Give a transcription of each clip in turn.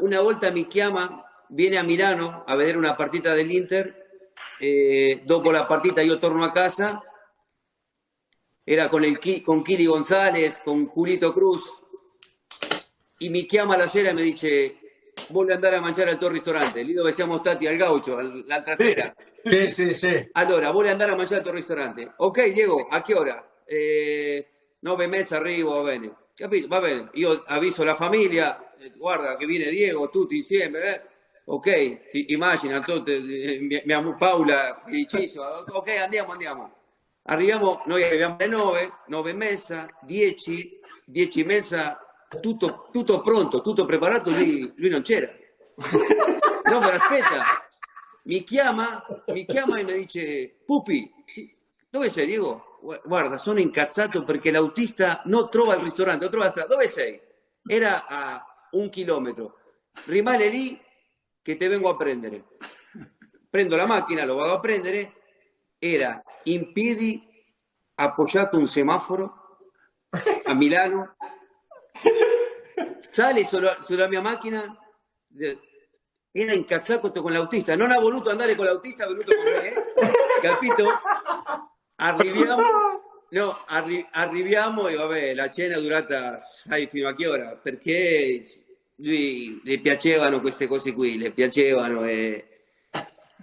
una volta mi chiama, viene a Milano a vedere una partita dell'Inter, dopo la partita io torno a casa, era con Kili González, con Julito Cruz, e mi chiama la sera e mi dice voglio andare a mangiare al tuo ristorante, lì dove siamo stati al Gaucho l'altra Sì, sera. sì, sì, sì. Allora, vuole andare a mangiare al tuo ristorante? Ok, Diego, a che ora? 9:30 arrivo, va bene. Capito? Va bene. Io avviso la famiglia, guarda che viene Diego, tutti insieme. Ok, immagina, mia Paola felicissima. Ok, andiamo. Noi arriviamo alle 9, 9:30, 10, 10:30, tutto pronto, tutto preparato, lui non c'era. No, però aspetta, mi chiama e mi dice, Pupi, dove sei, Diego? Guarda, sono incazzato perché l'autista non trova il ristorante, non trova la strada. Dove sei? Era a 1 chilometro. Rimane lì che te vengo a prendere. Prendo la macchina, lo vado a prendere, era in piedi, appoggiato un semaforo a Milano, sale sulla mia macchina, era incazzato con l'autista, non ha voluto andare con l'autista, ha venuto con me, capito? Arriviamo, no, arriviamo e vabbè, la cena è durata, sai fino a che ora? Perché lui le piacevano queste cose qui, le piacevano e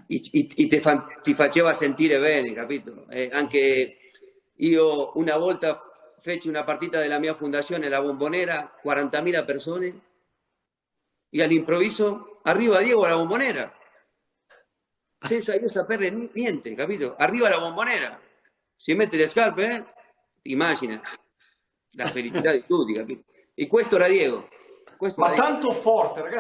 ti faceva sentire bene, capito? Anche io una volta feci una partita della mia fondazione, la Bombonera, 40.000 persone, e all'improvviso arriva Diego alla Bombonera, senza io sapere niente, capito? Arriva alla Bombonera, si mette le scarpe, immagina la felicità di tutti, capito? E questo era Diego, questo Ma era Diego. tanto forte, ragazzi.